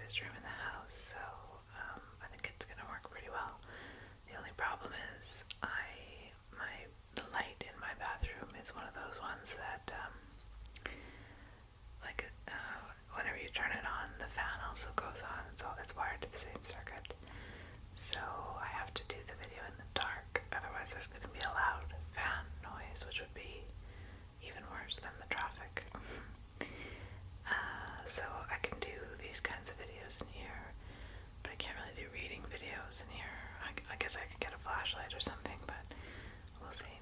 biggest room in the house, so I think it's gonna work pretty well. The only problem is the light in my bathroom is one of those ones that whenever you turn it on, the fan also goes on. It's wired to the same circuit. So I have to do the video in the dark, otherwise there's going to be a loud fan noise, which would be even worse than the traffic. So I can do these kinds of videos in here, but I can't really do reading videos in here. I guess I could get a flashlight or something, but we'll see.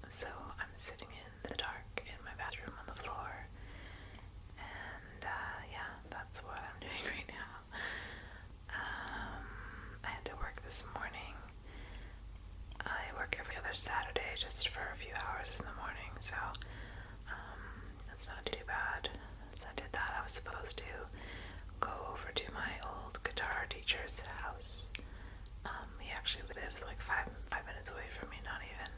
So I'm sitting in the dark in my bathroom on the floor, and yeah, that's what I'm doing right now. I had to work this morning. I work every other Saturday just for a few hours in the morning, so that's not too bad. So I did that. I was supposed to go over to my old guitar teacher's house. He actually lives like five minutes away from me, not even.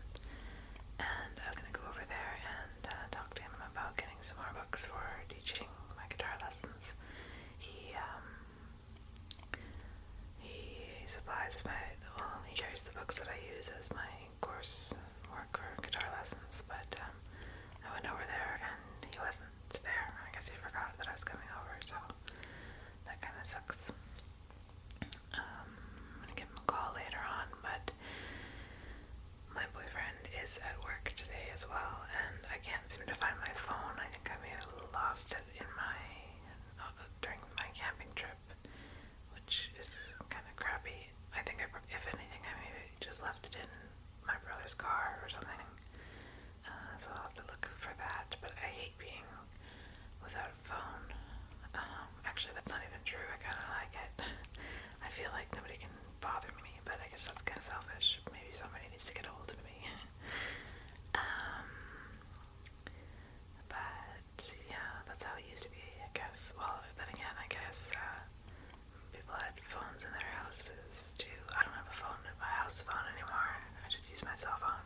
And I was going to go over there and talk to him about getting some more books for teaching my guitar lessons. He supplies he carries the books that I use as my course work for guitar lessons, but I went over there and he wasn't there. I guess he forgot that I was coming over, so that kind of sucks. I'm going to give him a call later on, but my boyfriend is at work today as well, and I can't seem to find my phone. I think I may have lost it during my camping trip, which is kind of crappy. I think if anything, I maybe just left it in my brother's car or something. So I'll have to look for that, but I hate being without a phone. Actually, that's not even true. I kind of like it. I feel like nobody can bother me, but I guess that's kind of selfish. Maybe somebody needs to get a hold of me. But yeah, that's how it used to be, I guess. Well, then again, I guess people had phones in their houses too. I don't have a phone in my house phone anymore. I just use my cell phone.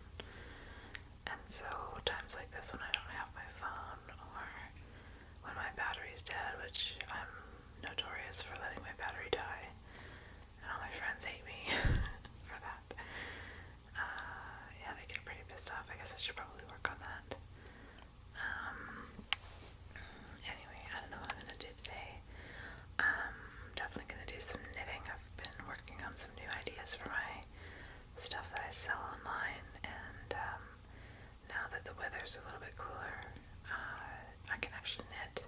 And so times like this when I don't have my phone, or when my battery's dead, which I'm notorious for letting my battery die, and all my friends hate me for that. Yeah, they get pretty pissed off. I guess I should probably work on that. Anyway, I don't know what I'm gonna do today. I'm definitely gonna do some knitting. I've been working on some new ideas for my stuff that I sell online, and now that the weather's a little bit cooler, I can actually knit,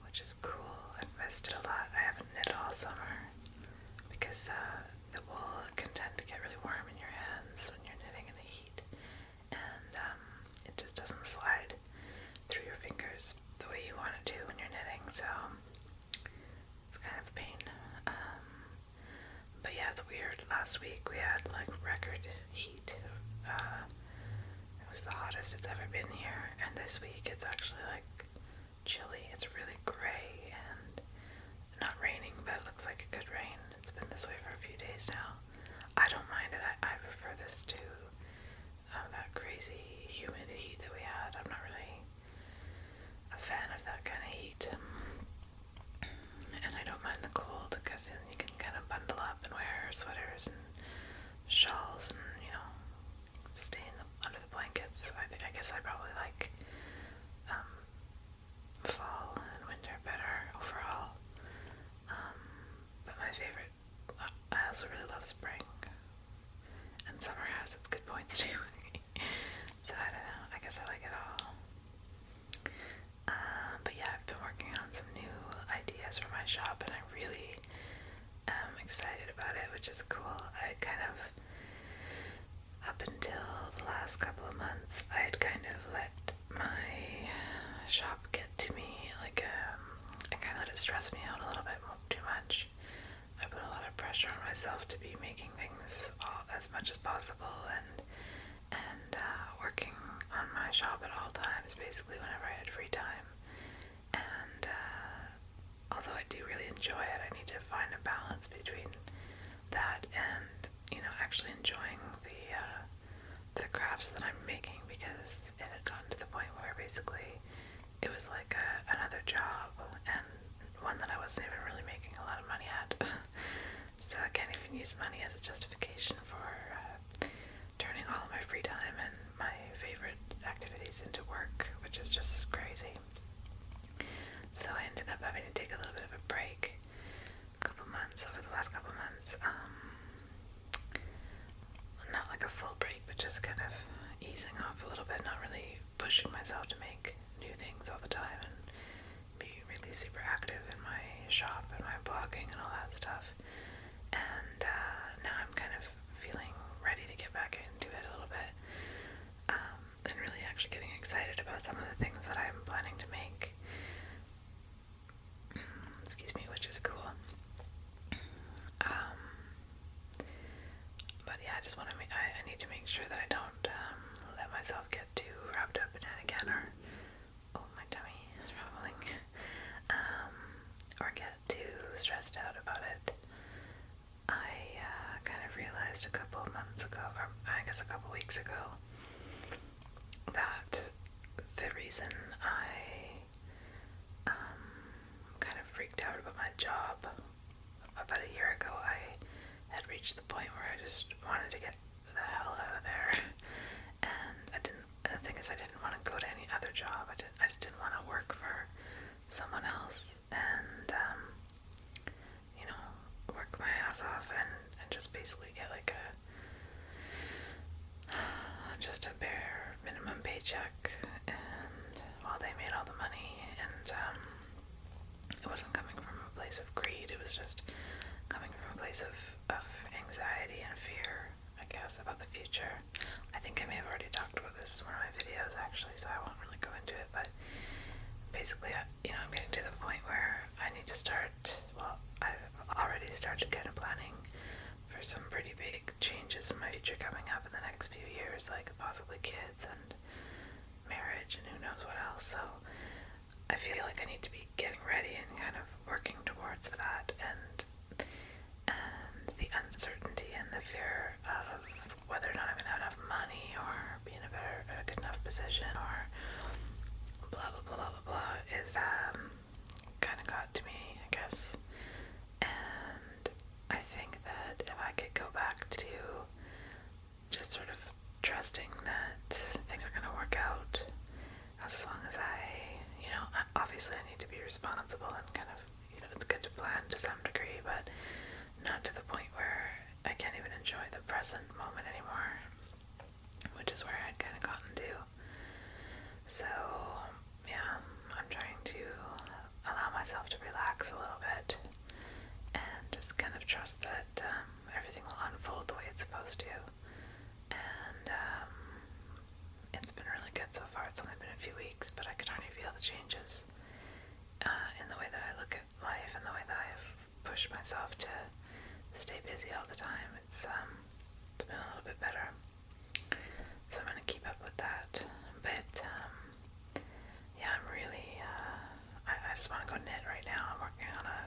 which is cool. I've missed it a lot. I haven't knit all summer because the wool can tend to get really warm in your hands when you're knitting in the heat, and it just doesn't slide through your fingers the way you want it to when you're knitting, so it's kind of a pain. But yeah, it's weird. Last week we had like record heat. It was the hottest it's ever been here, and this week it's actually like chilly. It's really gray and not raining, but it looks like it could rain. It's been this way for a few days now. I don't mind it. I prefer this to that crazy humid heat that we had. I'm not really a fan of that kind of heat. And I don't mind the cold because then you can kind of bundle up and wear sweaters and shawls and, stay under the blankets. I guess I probably like fall and winter better overall. But my favorite, I also really love spring. which is just crazy. So I ended up having to take a little bit of a break, over the last couple months. Not like a full break, but just kind of easing off a little bit, not really pushing myself to make new things all the time and be really super active in my shop and my blogging and all that stuff. And now I'm kind of feeling ready to get back into it a little bit, and really actually getting excited about some of the things that I'm planning to make. Excuse me, which is cool. But yeah, I just want to I need to make sure that I don't let myself get too wrapped up in it again, or my tummy is rumbling, or get too stressed out about it. I kind of realized a couple of months ago, or I guess a couple weeks ago, that the reason I kind of freaked out about my job about a year ago, I had reached the point where I just wanted to get the hell out of there, and the thing is, I didn't want to go to any other job. I just didn't want to work for someone else, and work my ass off and just basically get like just a bare minimum paycheck, and while they made all the money, and it wasn't coming from a place of greed, it was just coming from a place of anxiety and fear, I guess, about the future. I think I may have already talked about this in one of my videos, actually, so I won't really go into it, but basically, I'm getting to the point where I need to start, I've already started kind of planning for some pretty big changes in my future coming up in the next few years, like possibly kids and marriage and who knows what else. So I feel like I need to be getting ready and kind of working towards that, and the uncertainty and the fear of whether or not I'm going to have enough money or be in a good enough position or blah blah blah blah blah is kind of got to me, I guess. And I think that if I could go back to just sort of trusting that things are going to work out, as long as obviously I need to be responsible and kind of, it's good to plan to some degree, but not to the point where I can't even enjoy the present moment anymore, which is where I'd kind of gotten to. So yeah, I'm trying to allow myself to relax a little bit and just kind of trust that everything will unfold the way it's supposed to. And it's been really good so far. It's only been a few weeks, but I can already feel the changes in the way that I look at life and the way that I've pushed myself to stay busy all the time. It's been a little bit better. So I'm going to keep up with that. But yeah, I'm really, I just want to go knit right now. I'm working on a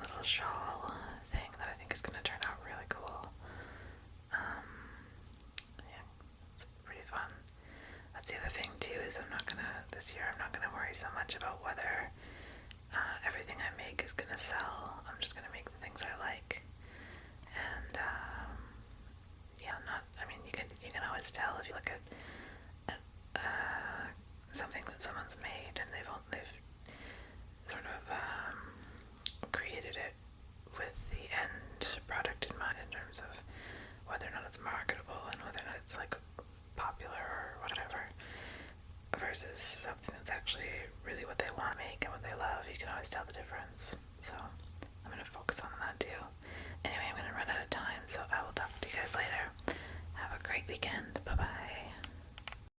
little shawl thing that I think is going to turn out really cool. Yeah, it's pretty fun. That's the other thing too, is this year I'm not going to worry so much about whether everything I make is going to sell. I'm just going to make the things I like. And you can always tell if you look at something that someone's made and they've sort of created it with the end product in mind, in terms of whether or not it's marketable and whether or not it's like popular or whatever, versus something that's actually really what they want to make and what they love. You can always tell the difference. So I'm going to focus on that too. Anyway, I'm going to run out of time, so I will talk to you guys later. Have a great weekend.